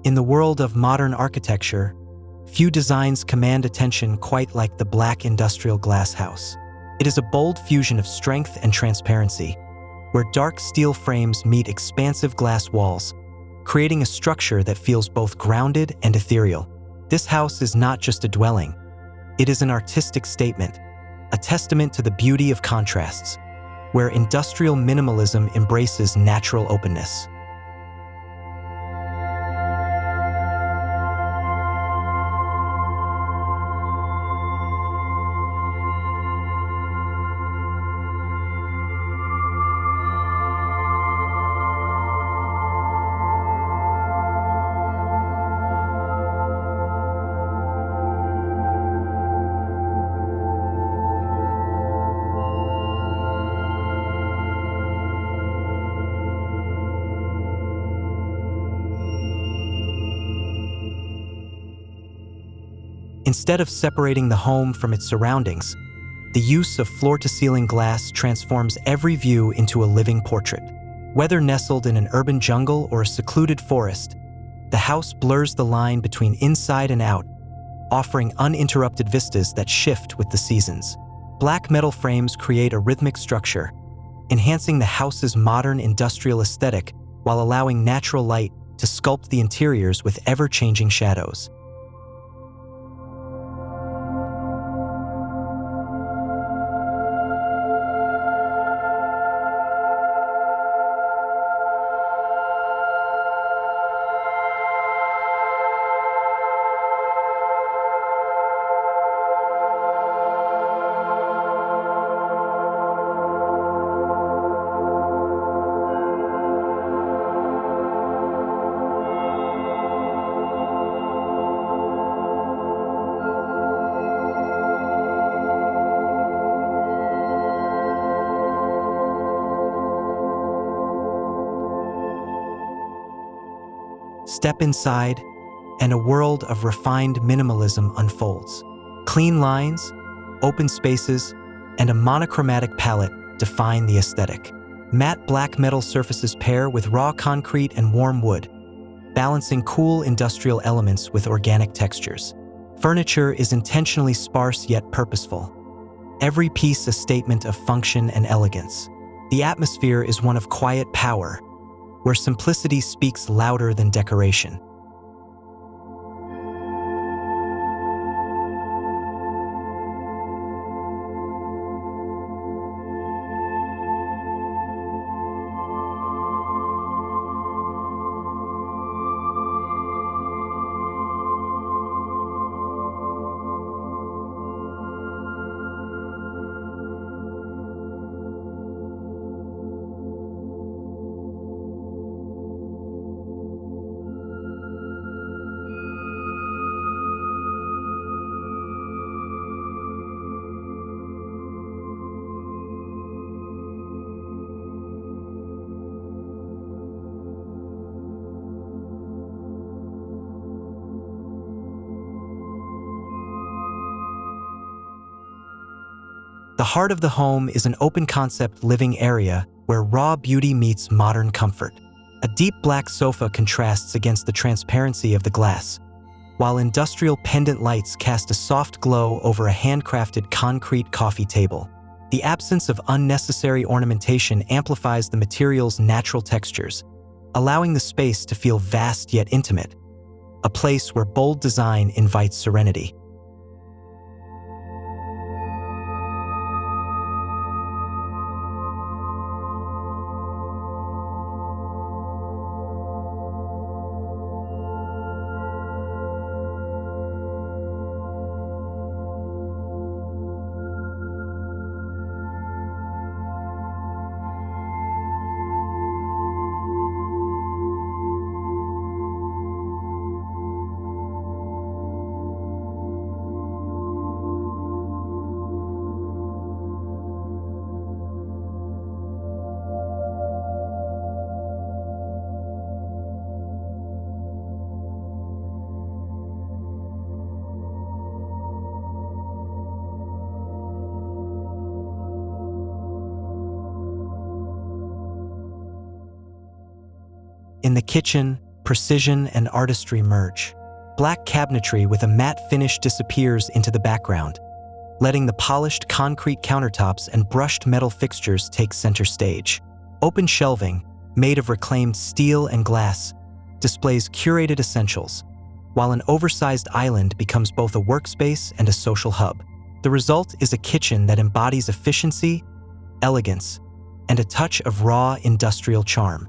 In the world of modern architecture, few designs command attention quite like the black industrial glass house. It is a bold fusion of strength and transparency, where dark steel frames meet expansive glass walls, creating a structure that feels both grounded and ethereal. This house is not just a dwelling, it is an artistic statement, a testament to the beauty of contrasts, where industrial minimalism embraces natural openness. Instead of separating the home from its surroundings, the use of floor-to-ceiling glass transforms every view into a living portrait. Whether nestled in an urban jungle or a secluded forest, the house blurs the line between inside and out, offering uninterrupted vistas that shift with the seasons. Black metal frames create a rhythmic structure, enhancing the house's modern industrial aesthetic while allowing natural light to sculpt the interiors with ever-changing shadows. Step inside, and a world of refined minimalism unfolds. Clean lines, open spaces, and a monochromatic palette define the aesthetic. Matte black metal surfaces pair with raw concrete and warm wood, balancing cool industrial elements with organic textures. Furniture is intentionally sparse yet purposeful, every piece a statement of function and elegance. The atmosphere is one of quiet power, where simplicity speaks louder than decoration. The heart of the home is an open-concept living area where raw beauty meets modern comfort. A deep black sofa contrasts against the transparency of the glass, while industrial pendant lights cast a soft glow over a handcrafted concrete coffee table. The absence of unnecessary ornamentation amplifies the material's natural textures, allowing the space to feel vast yet intimate, a place where bold design invites serenity. In the kitchen, precision and artistry merge. Black cabinetry with a matte finish disappears into the background, letting the polished concrete countertops and brushed metal fixtures take center stage. Open shelving, made of reclaimed steel and glass, displays curated essentials, while an oversized island becomes both a workspace and a social hub. The result is a kitchen that embodies efficiency, elegance, and a touch of raw industrial charm.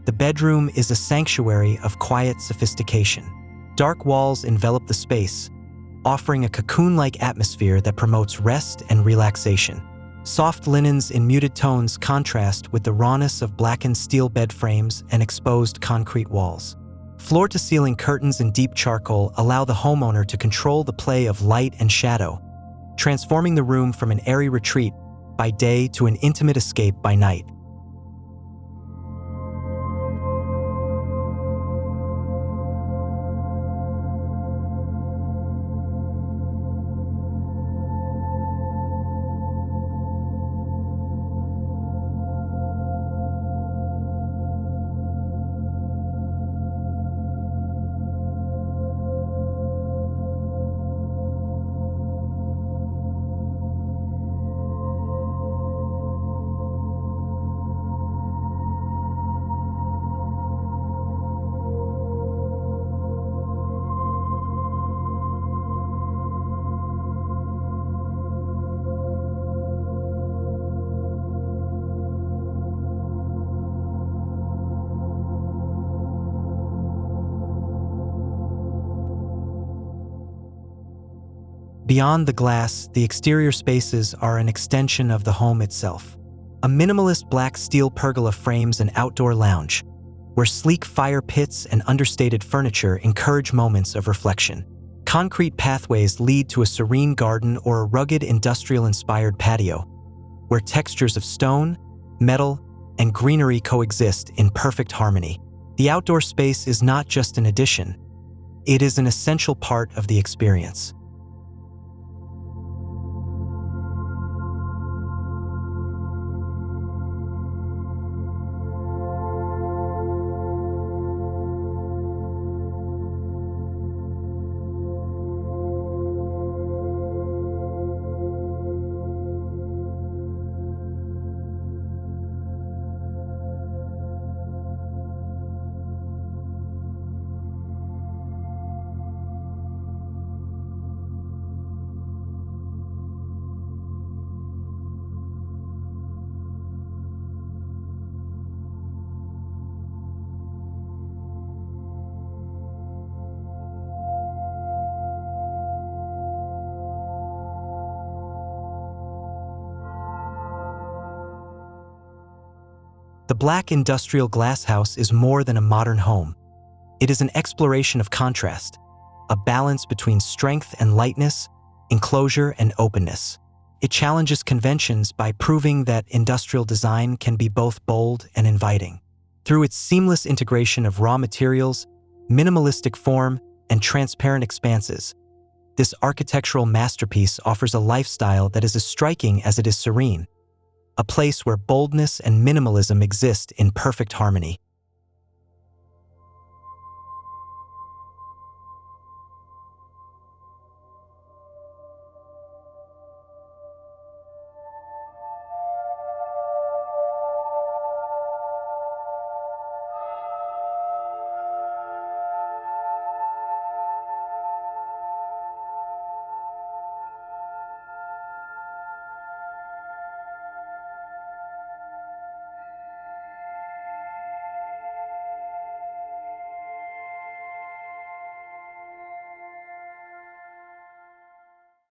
The bedroom is a sanctuary of quiet sophistication. Dark walls envelop the space, offering a cocoon-like atmosphere that promotes rest and relaxation. Soft linens in muted tones contrast with the rawness of blackened steel bed frames and exposed concrete walls. Floor-to-ceiling curtains in deep charcoal allow the homeowner to control the play of light and shadow, transforming the room from an airy retreat by day to an intimate escape by night. Beyond the glass, the exterior spaces are an extension of the home itself. A minimalist black steel pergola frames an outdoor lounge, where sleek fire pits and understated furniture encourage moments of reflection. Concrete pathways lead to a serene garden or a rugged industrial-inspired patio, where textures of stone, metal, and greenery coexist in perfect harmony. The outdoor space is not just an addition, it is an essential part of the experience. The black industrial glass house is more than a modern home. It is an exploration of contrast, a balance between strength and lightness, enclosure and openness. It challenges conventions by proving that industrial design can be both bold and inviting. Through its seamless integration of raw materials, minimalistic form, and transparent expanses, this architectural masterpiece offers a lifestyle that is as striking as it is serene, a place where boldness and minimalism exist in perfect harmony.